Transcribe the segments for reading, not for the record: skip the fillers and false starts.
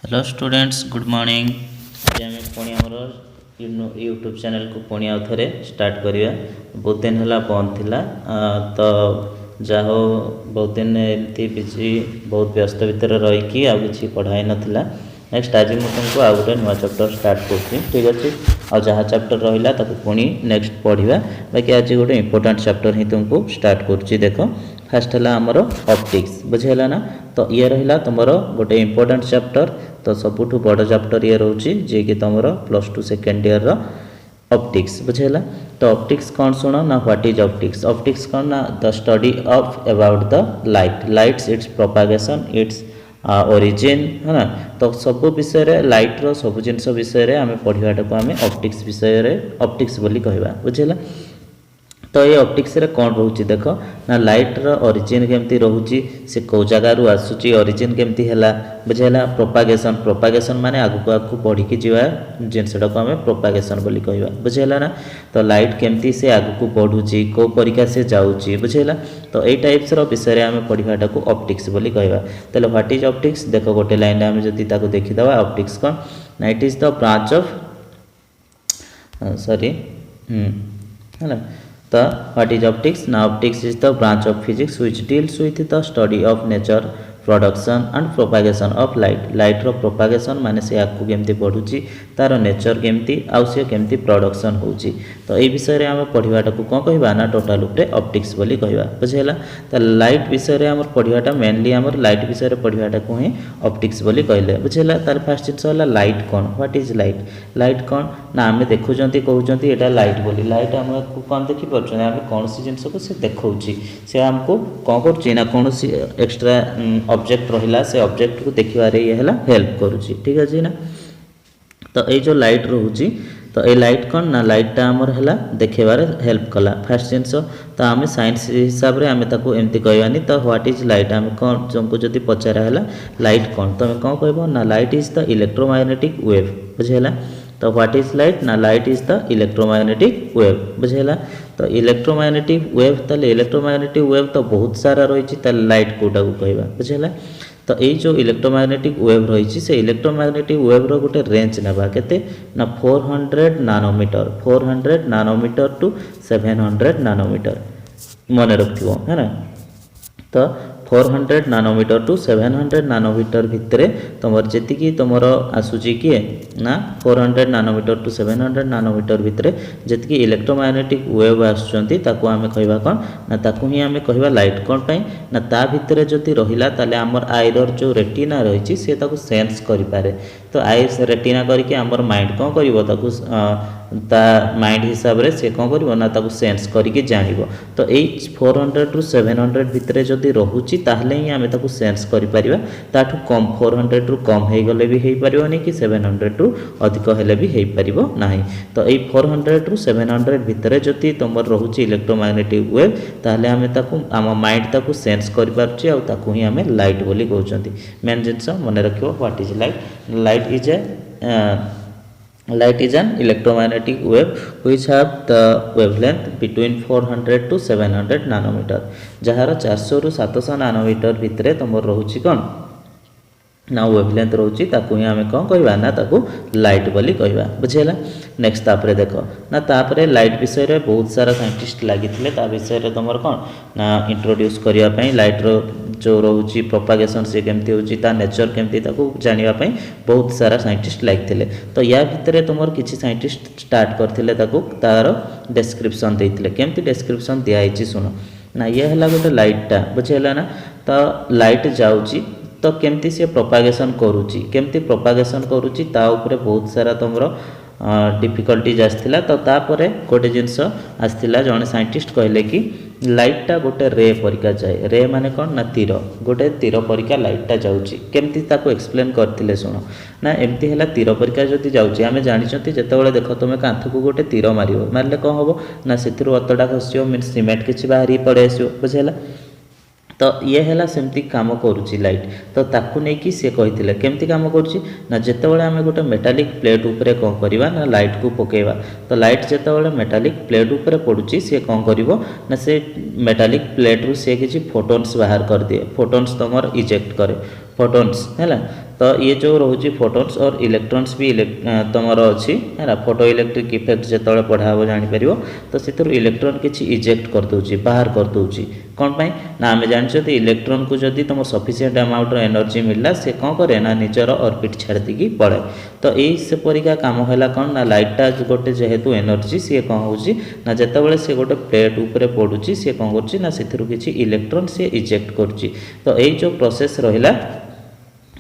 Hello students good morning. आज आम पुणी आमर यूट्यूब चैनल को पुणी आउ थे स्टार्ट करवा। बहुत दिन है बंद थिला तो जाहो बहुत दिन एमती बिजी बहुत व्यस्त भितर रहीकि आउ कि पढ़ाई नाला। नेक्स्ट आज मुझे तुमको आउ गोटे नुआ चैप्टर स्टार्ट कर ठीक अच्छे। आ जहाँ चैप्टर रहा पुणी नेक्स्ट पढ़ा बाकी आज गोटे इंपोर्टेंट चैप्टर ही तुमको स्टार्ट कर देख। फास्ट है आमर ऑप्टिक्स बुझेगा ना। तो ये रहा तुम गोटे इंपोर्टेंट चैप्टर। तो सबुठ बड़ चैप्टर ये रोचे जी कि तुम +2 सेकेंड ईयर ऑप्टिक्स बुझेगा। तो ऑप्टिक्स कौन शुण ना व्हाट इज ऑप्टिक्स। ऑप्टिक्स कौन ना the study of about the light lights it's propagation its origin है ना। तो सब विषय लाइट्र सब जिन विषय आम पढ़ाटा को आम ऑप्टिक्स विषय ऑप्टिक्स बोली कहवा बुझेगा। तो ये ऑप्टिक्स रे कौन रोचे देख ना लाइट्र ओरिजिन केमती रोचे से कौ जगार आसूची ओरिजिन केमती है बुझेगा। प्रोपागेशन प्रोपागेशन माने आगु आगु बढ़ी जावा जिनटा को आम प्रोपागेशन बोली कहवा बुझेगा ना। तो लाइट केमती से आगु बढ़ुची कौ परिका से जाऊँगी बुझेगा। तो यही टाइप्स विषय आम पढ़ाटा को ऑप्टिक्स बोली कहवा। तो व्हाट इज ऑप्टिक्स देख गोटे लाइन आम जदि देखीदे ऑप्टिक्स कौन ना it is the branch of sorry है ना। The what is optics? Now optics is the branch of physics which deals with the study of nature, production and propagation of light. Light row propagation माने से आगु केमती बढ़ुची तार nature केमती आउ से केमती प्रोडक्शन होची। तो ये विषय आम पढ़ाटा को कौन कहवा ना टोटाल उपरे ऑप्टिक्स बोली कहवा बुझेगा। तो लाइट विषय आम पढ़ाटा मेनली आम लाइट विषय पढ़ाटा को ही ऑप्टिक्स बोली कहले बुझेगा। तार फास्ट जिन है लाइट कौन व्हाट इज लाइट। लाइट कौन ना आम देखुं कहते यहाँ लाइट बोली लाइट आम कौन देखिपुर आम कौन सी जिनस को से देखा से आमको कौन कर कौन सी एक्सट्रा ऑब्जेक्ट रहा से ऑब्जेक्ट को देखिबारे ये है हेल्प करुँची ठीक अच्छे ना। तो ये जो लाइट रोची तो ये लाइट कौन ना लाइटा आमर है देखेबारे हेल्प कला फास्ट जिनस। तो आम साइंस हिसाब से आम एमती कहवानी। तो व्हाट इज लाइट आम कौन तुमको जब पचारा है लाइट कौन तुम कौन कह ना light is the electromagnetic wave बुझेगा। तो व्हाट इज लाइट ना light is the electromagnetic wave बुझेगा। तो इलेक्ट्रोमैग्नेटिक वेव ताले इलेक्ट्रोमैग्नेटिक वेव तो बहुत सारा रही लाइट कोटा को कहवा बुझेगा। तो ये जो इलेक्ट्रोमैग्नेटिक वेव रही से इलेक्ट्रोमैग्नेटिक वेव रो गोटे रेंज नेबा केते ना 400 नानोमीटर 400 नानोमीटर टू 700 नानोमीटर मन रखियो है ना। तो 400 नानोमीटर टू 700 नानोमीटर भितर तुम जी तुम आसूची किए ना 400 नानोमीटर टू 700 नानोमीटर भितर जी इलेक्ट्रोमैग्नेटिक वेव आसुँच आम कहवा कौन ना ताकू ही आम कहवा लाइट कौन पाई ना ता भितर जदि रहिला ताले आमर आईर जो रेटिना रही सी सेंस करें। तो आई रेटिना करके आमर माइंड कौन कर ता माइंड हिसाब से सी कौन कर ना सेंस करके जान। तो यही 400 टू 700 भितर जदि रोचे ताहले ही आम सेंस करें। ताठू कम 400 रु कम हो गले भी हो पारनी कि 700 रु अधिक हेले भी हो पार ना। तो ये 400 रु 700 भितर जदि तुम रोचे इलेक्ट्रोमैग्नेटिक वेव ताहले आम आम माइंड ताकू सेंस कर ही आम लाइट बोली कहते। मेन जिनस मन रखियो what is light. Light is an electromagnetic wave which have the wavelength between 400 to 700 nanometer jar 400 रु 700 नानोमीटर भितर तुम रोचे कौन ना वेवलेंथ रोची ताकू ही आम कौन कहवा ना ताकू लाइट बोली कहवा बुझेगा। नेक्स्ट तापरे देख ना तापरे लाइट विषय बहुत सारा साइंटिस्ट लगी विषय तुम कौन ना इंट्रोड्यूस करने लाइट्र जो रोची प्रोपागेशन से केमती होची ता नेचर केमती जानापी बहुत सारा साइंटिस्ट लगी। तो या भितर तुम किसी साइंटिस्ट स्टार्ट करते तार डेस्क्रिप्शन देते केमती डेस्क्रिप्शन दिखाई शुण ना ये है गोटे लाइटा बुझेगा ना। तो लाइट जाऊँगी तो केमती सी प्रोपागेशन करुँची केमती प्रोपागेशन करुँची ता उपरे बहुत सारा तुम डिफिकल्टीज आसला। तो तापर गोटे जिनस आसला जड़े साइंटिस्ट कहले कि लाइटा गोटे रे परिका जाए रे माने कौन ना तीर गोटे तीर परिका लाइटा जाऊँगी केमती ताको एक्सप्लेन करते शुण ना एमती है तीर परिका जदि जाऊँगी आम जानते जिते देख तुम कांथ को गोटे तीर मार मारे कौन हम ना से अतटा खसो मीन सीमेंट किसी बाहरी पड़े आस बुझेगा। तो ये है सेमती काम करुँची लाइट। तो ताकू नहीं कि सी कही केमती काम करुँची ना जितेबाला आम गोटे मेटालिक प्लेट उपरे कौन करवा ना लाइट को पकेवा। तो लाइट जितेबाला मेटालिक प्लेट उपरे पड़ुची सी कौन कर ना से मेटालिक प्लेट रु सी किसी फोटोन्स बाहर कर दिए फोटोन्स तुम इजेक्ट करे फोटोन्स है। तो ये जो रोचे फोटोन्स और इलेक्ट्रॉन्स भी तुमर अच्छी है फोटो इलेक्ट्रिक इफेक्ट जो पढ़ा हम जापर तो से इलेक्ट्रॉन किसी इजेक्ट करदे बाहर करदे कौन पाई ना आम जानते इलेक्ट्रॉन को जदि तुम सफिसीएंट अमाउंट एनर्जी मिलला से कौन करे ना निजर ऑर्बिट छाड़ दी पड़े तो यही से परिका काम है कौन ना लाइटा गोटे जेहेतु एनर्जी सी कौन हो ना जिते से गोटे प्लेट उपरे पड़ुची सी कौन कर इलेक्ट्रॉन सी इजेक्ट करुच्ची तो यही जो प्रोसेस रहा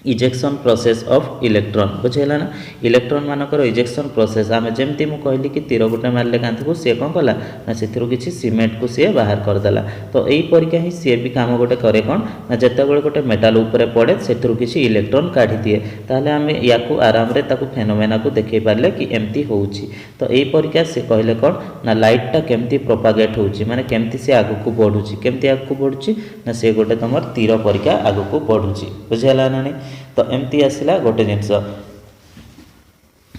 इजेक्शन प्रोसेस ऑफ इलेक्ट्रॉन बुझेगा ना इलेक्ट्रॉन मानकर इजेक्शन प्रोसेस आम जमती मुझे कहली कि तीर गोटे मारे कांथ को सी कौन कला ना से किसी सीमेंट को सी बाहर करदेला तो यही परिका ही सी भी काम गोटे करे कौन ना जिते गोटे मेटाल उपरे पड़े से किसी इलेक्ट्रॉन काढ़ी दिए ताहले आम या आराम से फेनोमेना को देखे पारे कि एमती हो तो यही परिका से कहले कौन ना लाइटा केमती प्रोपागेट हो माने केमती से आग को बढ़ुची केमती आग को बढ़ुची ना से गोटे तुम तीर परिका आग को बढ़ुची बुझेगा ना नहीं तो एमती आसला गोटे जिनस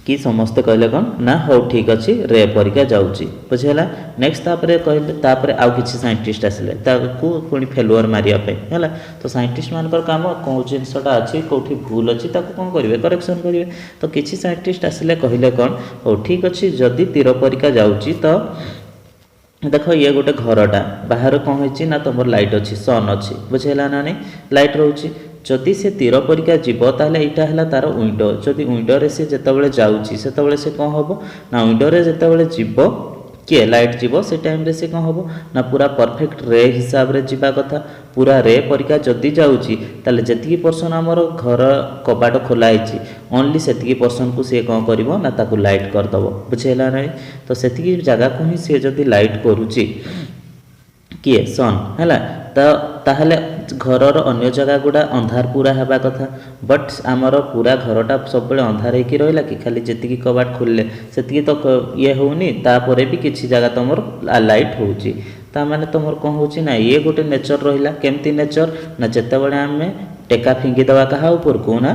कि समस्ते कहले कौन ना हो ठीक अच्छे रे परिका जाऊँगी बुझेगा नेक्स्ट कहले आउ किसी साइंटिस्ट आसिले पुणी फेलुअर मारियापे है तो साइंटिस्ट मानकर काम कौन जिनसटा अच्छी कौटी भूल अच्छी कौन करेंगे करेक्शन करेंगे तो किसी साइंटिस्ट आसिले कहले कौन हो ठीक अच्छे जदि तीर परिका जाऊँगी तो देख ये गोटे घरटा बाहर कौन हो तुम लाइट अच्छी सन अच्छी बुझेगा ना नहीं लाइट रोचे जदि से तीर परिका जीव ताहले एटा है तार विंडो जदि विंडो सी जिते जाऊँगी से कौन हम ना विंडो जिते जीव किए लाइट जीव से टाइम रे से कौन हम ना पूरा परफेक्ट रे हिसाब रे जीवा कथा पूरा रे परिका जदि जाऊँगी ताले जी पर्सन आमर घर कबाट खोलाई ओनली से पर्सन को सी कौन कर ना ताकू लाइट करदब बुझेगा ना तो से जगह को ही सी जदि लाइट करुच्ची किए सन है तो ताहले घरर अन्य जगह गुड़ा अंधार पूरा हवा कथा बट आमर पूरा घरटा सब अंधार होकर रहा कि खाली जी कबाट खोलिले से तो ये होनी तापर भी किसी जगह तुम लाइट होची ताने तुम कौन हो ना ये गोटे नेचर रहा केमती नेचर ना जिते बड़े आम टेका फिंगिदवा क्या ऊपर को ना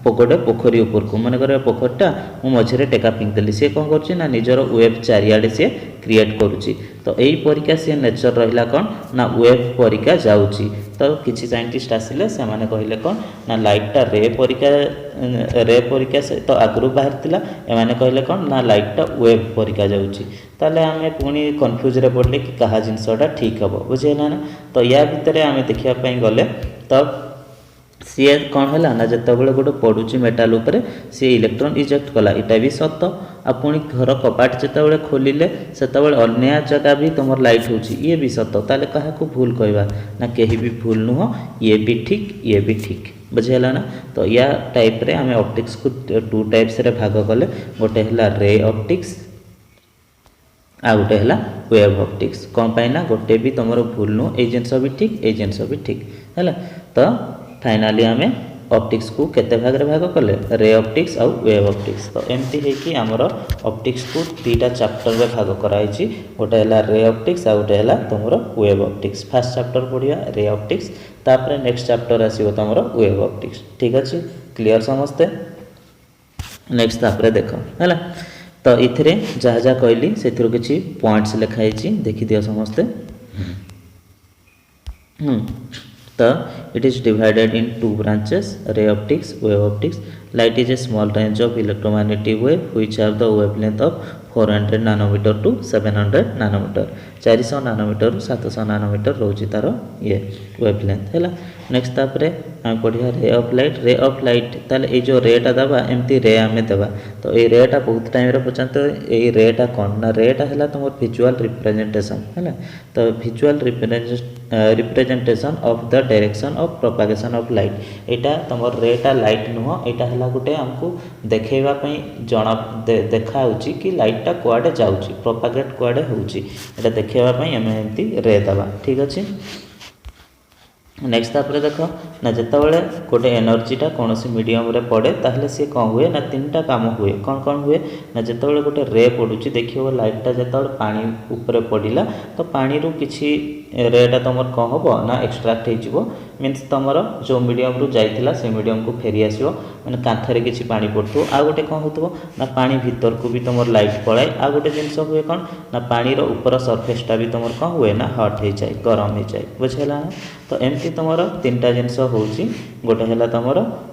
गोटे पोखरी उपर को मन कर पोखरीटा मु मझे टेका फिंगिदेली सी कौन कर निजर वेब चारिआडे सी क्रिएट करुच्ची तो यही परिका सी नेचर रहा कौन ना वेब परिका जाऊँगी तो किसी साइंटिस्ट आसिले से माने कहले कौन ना लाइटा रे परिका से तो आगु बाहर थिला एमाने कहले कौन ना लाइटा वेब परिका जाऊँगी ताले आम पुणी कन्फ्यूज रे पड़े कि कहा जिनसटा ठीक हम बुझेगा ना तो या भितर आम देखापी गले तो सी कौन है ना जिते गोटे पड़ुची मेटाल उपरे सी इलेक्ट्रॉन इजेक्ट कला इटा भी सत आ पुणी घर कबाट जिते खोलिले से अन्य जगह भी तुम लाइट हो ये भी सत ताले क्या भूल कहवा ना कहीं भी भूल नुह ये भी ठीक बुझेगा ना तो या टाइप रे आम ऑप्टिक्स को टू टाइप्स रे भाग कले गोटे है रे ऑप्टिक्स आ गोटे है वेव ऑप्टिक्स कौन पाई ना गोटे भी तुम भूल नुह ये जिनस भी ठीक ये जिनस भी ठीक है तो फाइनाली आम ऑप्टिक्स को केते भाग रे भाग कले रे ऑप्टिक्स आउ वेव ऑप्टिक्स तो एमती है कि आमर ऑप्टिक्स को दुईटा चैप्टर रे भाग कराई गोटे है रे ऑप्टिक्स आ गोटे है तुम वेव ऑप्टिक्स फर्स्ट चैप्टर पढ़िया रे ऑप्टिक्स तापर नेक्स्ट चैप्टर आसो तुम वेव ऑप्टिक्स ठीक अच्छे क्लियर समस्ते नेक्स्ट तापर देख है तो इथे जहाँ जहाँ कहली से किसी पॉइंट्स लिखाई देखी दियो समस्ते तो it is divided in two branches ray optics wave optics light is a small range of electromagnetic wave which have the wavelength of 400 nanometer to 700 nanometer 400 nanometer 700 nanometer रोची तार ये वेवलेंथ है नेक्स्ट तापर आम पढ़िया रे ऑफ लाइट ताले ये जो रेटा दबा एमती रे आम देवा तो ये रेटा बहुत टाइम रे पचाते ये रेटा कौन ना रेटा है तुम विजुअल रिप्रेजेंटेशन है तो visual representation of the direction of propagation of light यहाँ तुम रेटा लाइट नुह यहाँ है गोटे आमको देखेवाई जना देखा कि लाइटा कुआडे जाऊँगी प्रोपागेट कुआडे होउची एटा देखेवाई आम एमती रे दबा ठीक अच्छे नेक्स्ट तापर देख ना जिते गोटे एनर्जीटा कौन मीडियम रे पड़े ताहले सी कौन हुए ना तीनटा काम हुए कौन कौन हुए ना जिते गोटे रे पड़ुची देखिए लाइटा जो पानी ऊपर पड़ा तो पानी रू किसी रेटा तुम कौन हम ना एक्सट्राक्ट हो मीन्स तुम जो मीडियम रू जाइला से मीडियम को फेरी आसो मैंने कांथरे किसी पानी पड़ू आ गोटे कौन हो ना पानी भीतर को भी तुम लाइट पड़ाए आ गोटे जिनस हुए कौन ना पानी रो ऊपर सरफेसटा भी तुम कौन हुए ना हट हो जाए गरम हो जाए बुझेगा ना तो एमती तुम तीनटा जिनस हो गोटे है तुम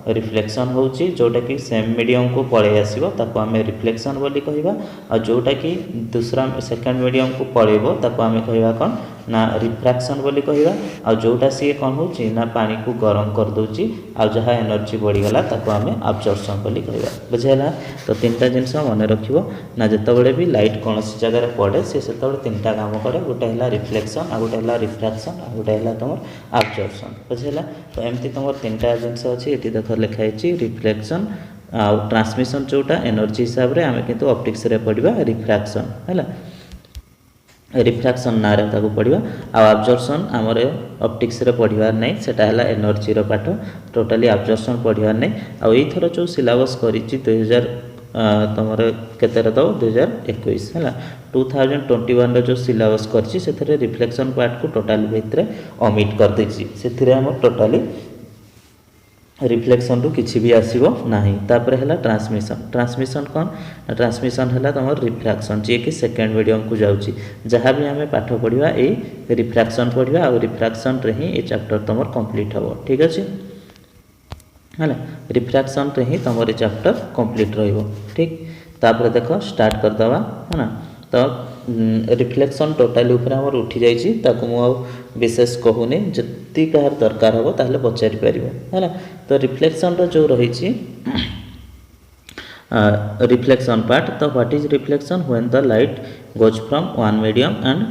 रिफ्लेक्शन होची जोटा कि सेम मीडियम को पळे आसीबो ताको आमे रिफ्लेक्शन बोली कहबा आ जोटा कि दूसरा सेकंड मीडियम को पळेबो ताको आमे कहबा कोन ना रिफ्रैक्शन बोली कहबा आ जोटा सी कोन होची ना पानी को गरम कर दोची आ जहा एनर्जी बढ़ी गला ताको आमे अब्जॉर्प्शन बोली कहबा बुझेला। तो तीनटा जिंस मन रखिबो ना जतबेले भी लाइट कोनसी जगह रे पड़े से सेतबेले तीनटा काम करे गोटे हला रिफ्लेक्शन आ गोटे हला रिफ्रैक्शन आ गोटे हला तमर अब्जॉर्प्शन बुझेला। तो एमती तमर तीनटा जिंस अछि एटी देख लिखा है रिफ्लेक्शन आ ट्रांसमिशन जोटा एनर्जी हिसाब रे आमे किंतु ऑप्टिक्स रे पढ़िबा रिफ्रैक्शन हैला रिफ्रैक्शन ना रे ताको पढ़िबा आ अब्जॉर्प्शन हमरे ऑप्टिक्स रे पढ़िबार नै सेटा हला एनर्जी रो पाठ टोटली अब्जॉर्प्शन पढ़िबार नै आ एई थरो जो सिलेबस करिछि 2000 तमर केते रे दो 2021 हैला 2021 रो जो सिलेबस करिछि सेथरे रिफ्लेक्शन पार्ट को टोटली भितरे ओमिट कर दैछि सेथिरे हम टोटली रिफ्लेक्शन रु किछि भी आसीबो नाही। तापर हला ट्रांसमिशन ट्रांसमिशन कोन ट्रांसमिशन हला तमर रिफ्रैक्शन जे कि सेकंड मीडियम को जाउची जहां भी हमें पाठ पढिबा ए रिफ्रैक्शन पढिबा और रिफ्रैक्शन रे ही ए चैप्टर तमर कंप्लीट हबो ठीक अछि हला रिफ्रैक्शन रे ही तमर ए चैप्टर कंप्लीट रहइबो ठीक। तापर देखो स्टार्ट कर दवा है ना। तो रिफ्लेक्शन टोटली ऊपर हमर उठी जाइछि ताको मु विशेष कहूनी जति कहार दरकार हो ताहले पचारि परिबो हैला। तो रिफ्लेक्शन रो जो रहिछि रिफ्लेक्शन पार्ट तो what is reflection when the light goes from one medium and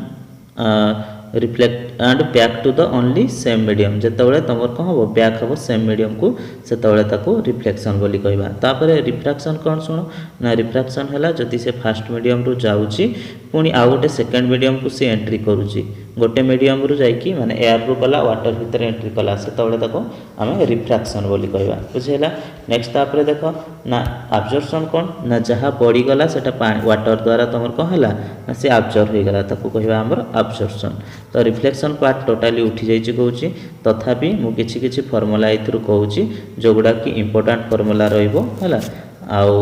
reflect and back to the only same medium जेतबेले तमर को हो बैक हो सेम मीडियम को सेतबेले ताको रिफ्लेक्शन बोली कहबा। तापर रिफ्रैक्शन कोन सुनो ना रिफ्रैक्शन हला जति से फर्स्ट मीडियम रु जाउची पुनी आ गोटे सेकंड मीडियम को से एंट्री करूची गोटे मीडियम रु जाईकी माने एयर रु कला वाटर भीतर एंट्री कला सेतबेले ताको हमें रिफ्रैक्शन बोली कहबा बुझेला। नेक्स्ट तापर देखो ना अब्जॉर्प्शन कोन ना जहा पड़ी गला सेटा पानी वाटर द्वारा तमर को हला ना से अब्जॉर्ब हो गला ताको कहबा हमर अब्जॉर्प्शन। तो रिफ्लेक्शन पार्ट टोटली उठी जाइछि कहूची तथापि मु किछि किछि फार्मूला इथरु कहूची जोगुडा कि इंपोर्टेंट फार्मूला रहइबो हला आउ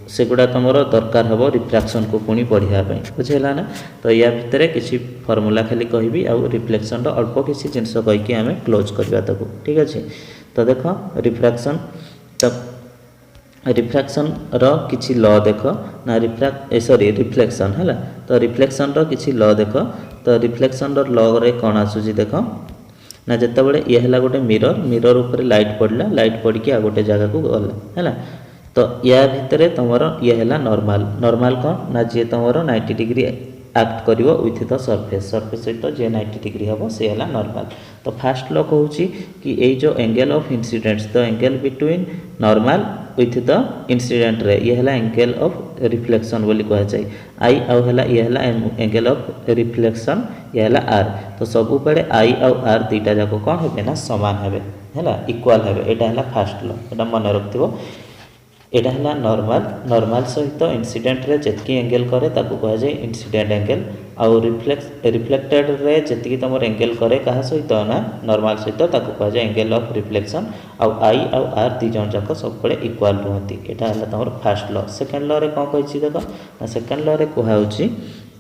सेगुडा तमरो दरकार हबो रिफ्रैक्शन को पुनी पढ़िया पई बुझेला ना। तो या भितरे किछि फार्मूला खाली कहबी आउ रिफ्लेक्शन रो अल्प किछि जिंस कहि कि हमें क्लोज करबा ताको ठीक अछि। तो देखो रिफ्रैक्शन तब रिफ्रैक्शन रो किछि लॉ देखो ना रिफ्लेक्शन हला। तो रिफ्लेक्शन रो किछि लॉ देखो तो रिफ्लेक्शन रो लॉ रे कोन आसुजी देखो ना जेतेबेले ये हला गोटे मिरर मिरर ऊपर लाइट पड़ला लाइट पड़ के आ गोटे जगह को गला हला। तो या भितरे तमरो ये हला नॉर्मल नॉर्मल कोन ना जे तमरो 90 डिग्री एक्ट करिवो विथ द सरफेस सरफेस सहित जे 90 डिग्री हबो से हला नॉर्मल। तो फर्स्ट लॉ कहूची कि ए जो angle of incidents the angle between normal with the incident ray ये हला एंगल ऑफ रिफ्लेक्शन बोली कह जाय आई आ हला ये हला एंगल ऑफ रिफ्लेक्शन ये हला आर। तो सब पड़े आई आ आर दीटा जाको कोन हेबे ना समान हेबे हला इक्वल हेबे एटा हला फर्स्ट लॉ एटा मन रखथिबो। एटा हला नॉर्मल नॉर्मल सहित इंसिडेंट रे जेतकी एंगल करे ताको कह जाय इंसिडेंट एंगल आउ रिफ्लेक्टेड रे जेतकी तमर एंगल करे कहा सहित ना नॉर्मल सहित ताको कह जाय एंगल ऑफ रिफ्लेक्शन आउ आई आउ आर दी जन जाक सब पड़े इक्वल रहती एटा हला तमर फर्स्ट लॉ। सेकंड लॉ रे कोन कहछि देखो सेकंड लॉ रे कहा होछि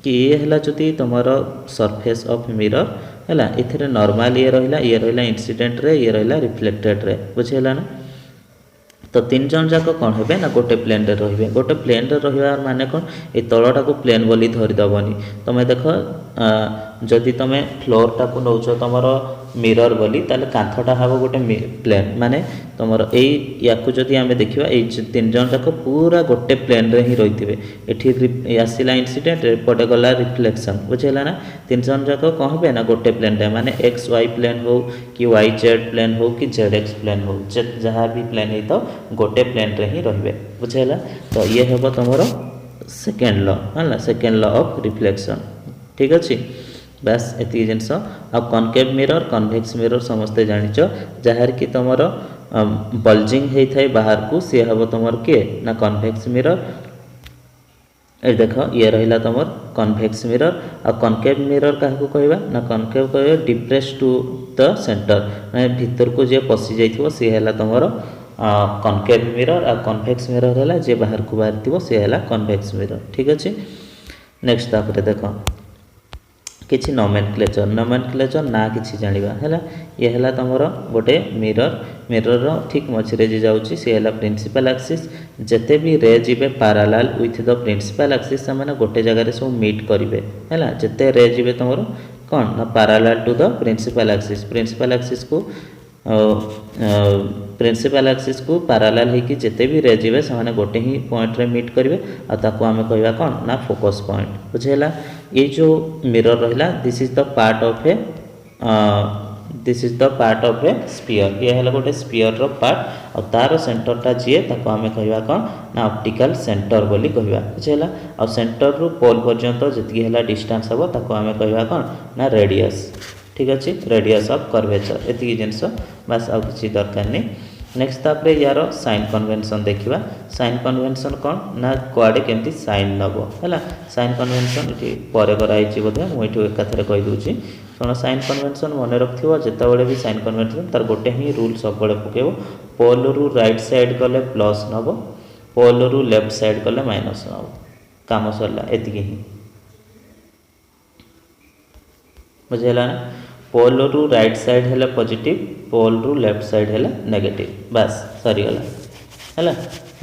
कि ये हला जति तमर सरफेस ऑफ मिरर हला एथिरे नॉर्मल ये रहिला इंसिडेंट रे ये रहिला रिफ्लेक्टेड रे बुझेला ना। तो तीन जन जाक कौन हेबे ना गोटे प्लेन रे रहिबे गोटे प्लेन रे रहिबार माने कोन ए तळटा को प्लेन बोली धरि दबनी तमे देखो जदि तमे फ्लोर टा को नौचो तमरो मिरर बोली ताले कांथटा हाबो गोटे प्लेन माने तमरो एई याकु जदि हमें देखिबा ए तीन जन जाक पूरा गोटे प्लेन रे ही रहिथिबे एठी आसीला इंसिडेंट एपटे गला रिफ्लेक्शन बुझेला ना। तीन जन जाक कोन हेबे ना गोटे प्लेन रे माने एक्स वाई प्लेन हो कि वाई जेड प्लेन हो कि जेड एक्स प्लेन हो जहां भी प्लेन है तो गोटे प्लेन रे ही रहिबे बुझेला। तो ये हेबो तमरो सेकंड लॉ हला सेकंड लॉ ऑफ रिफ्लेक्शन ठीक अछि। बस एति जिंस आ कॉनकेव मिरर कन्वेक्स मिरर समस्ते जानिच जहार कि तमरो बल्जिंग हे थाए बाहर को से हबो तमर के ना कन्वेक्स मिरर ए देखो ये रहिला तमर कन्वेक्स मिरर आ कॉनकेव मिरर काहे को कहबा ना कॉनकेव कहबा डिप्रेस टू द सेंटर माने भीतर को जे पसी जाइथिबो से हला तमर कॉनकेव मिरर आ कन्वेक्स मिरर हला जे बाहर को बाहरथिबो से हला कन्वेक्स मिरर ठीक अछि। नेक्स्ट तापर देखो किसी नोमेनक्लेचर ना किसी जानिबा हैला ये हैला तमरो गोटे मिरर ठीक मझिरे जे जाउची से हैला प्रिंसिपल एक्सिस जते भी रे जिबे parallel with the principal axis से माने गोटे जगह रे सब मीट करिवे हैला जते रे जिबे तमरो कोन ना parallel to the principal axis को प्रिंसिपल एक्सिस को पैरेलल है कि जिते भी रे जिवे से माने गोटे ही पॉइंट रे मीट करिवे आ ताको हमें कहबा कोन ना फोकस पॉइंट बुझेला ये जो मिरर रहिला this is the part of A sphere ये है गोटे स्फीयर रो पार्ट और तार सेंटर टा जी ताको हमें कहबा कोन ना ऑप्टिकल सेंटर बोली कहबा बुझेला और सेंटर रू पोल पर्यंत जति हैला डिस्टेंस हबो ताको हमें कहबा कोन ना रेडियस ठीक अच्छे रेडियस ऑफ कर्वेचर एति जिनस बस आ किसी दरकार नहीं नेक्स्ट तापरे यार साइन कन्वेंशन देखिबा साइन कन्वेंशन कौन ना कुआडे केमती साइन नबो हैला साइन कन्वेंशन इति परे कराई छि बोधे मु इठो एकाथरे कहि दूची सोना साइन कन्वेंशन मने रखथिबो जेता बेले भी साइन कन्वेंशन तार गोटे ही रूल सब बेले पकेबो पोल रु राइट साइड गले प्लस नबो पोल रु लेफ्ट साइड गले माइनस नबो काम सरला एति ही बुझेला ना पोल रु राइट साइड हेले पॉजिटिव पोल रु लेफ्ट साइड हेले नेगेटिव बस सरी गला हैला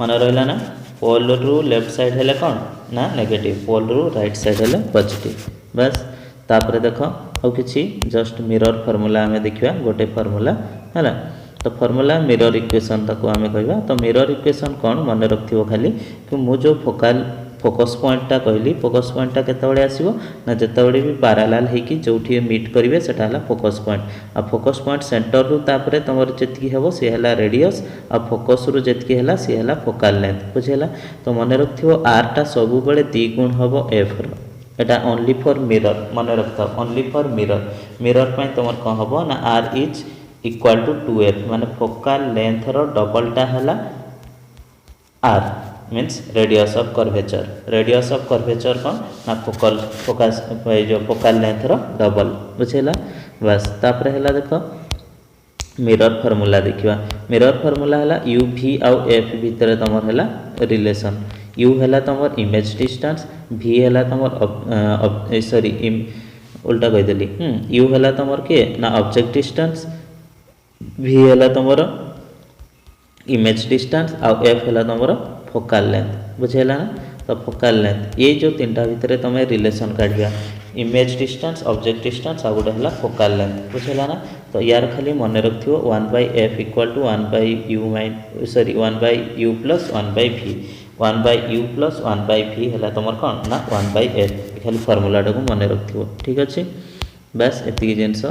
मन रहला ना पोल रु लेफ्ट साइड हेले कोन ना नेगेटिव पोल रु राइट साइड हेले पॉजिटिव बस तापरे देखो और किछि जस्ट मिरर फार्मूला हमें देखिबा गोटे फार्मूला हैला तो फार्मूला मिरर इक्वेशन ताको हमें कहबा तो मिरर इक्वेशन कोन मन रखथिबो खाली कि मु जो फोकस पॉइंटा कहली फोकस पॉइंटा केतबेले आसीबो ना जेतबेले भी पैरेलल है कि जोठी मीट करिवे सेटा हला फोकस पॉइंट आ फोकस पॉइंट सेंटर रु तापरे तमर जेतकी हेबो से हला रेडियस आ फोकस रु जेतकी हला से हला फोकल लेंथ बुझेला तो मन रखथिबो आर टा सब बेले 2 गुण हेबो F row Etah only for mirror मन रखता ओनली फॉर मिरर पय तमर को हेबो ना are is equal to 2f माने फोकल लेंथ रो डबल टा हला R means radius of curvature कौन ना फोकल लेंथ रो डबल बुझेला बस तापरे हला देखो मिरर फार्मूला देखिबा मिरर फार्मूला हला u v आउ f भीतर तमर हला रिलेशन u हला तमर इमेज डिस्टेंस v हला तमर सॉरी उल्टा कह देली u हला तमर के ना ऑब्जेक्ट डिस्टेंस v हला तमर इमेज डिस्टेंस आउ f हला तमर फोकल लेंथ बुझेला ना तो फोकल लेंथ ये जो तीनटा भितर तमे रिलेशन काढिया इमेज डिस्टेंस ऑब्जेक्ट डिस्टेंस आ गोटे हला फोकल लेंथ बुझेला ना तो यार खाली मन रखथियो 1/f = 1/u plus 1/v 1/u plus 1/v हला तमर कोन ना 1/f खाली फार्मूला टाको मन रखथियो ठीक अछि बस एति जिंस आ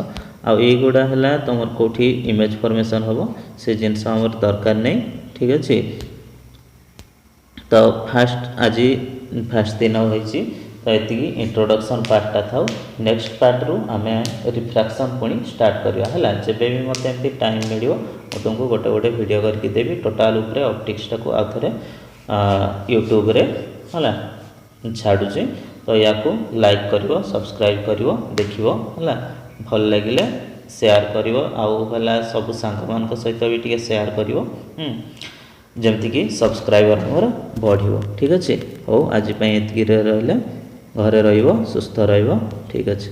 ए गोडा हला तमर कोठी इमेज फॉर्मेशन होबो से जिंस हमर दरकार नै ठीक अछि तो फर्स्ट दिन होइछि तो एति इंट्रोडक्शन पार्ट ता था नेक्स्ट पार्ट रु आमे रिफ्रैक्शन पुनी स्टार्ट करिया हला जेबे भी मते एमती टाइम मिलियो ओ तुमको गोटे वीडियो करके देबी टोटल ऊपर ऑप्टिक्स टाको आथरे यूट्यूब रे हला छाडू छी तो याको लाइक करिवो सब्सक्राइब करिवो देखिवो हला भल लागिले शेयर करिवो आउ हला सब सांग मान को सहित भी टिके शेयर करिवो जमती कि सब्सक्राइबर मोर बढ़ियो ठीक अच्छे हो आज एति रहले घरे रहिबो सुस्थ रहिबो ठीक अच्छे।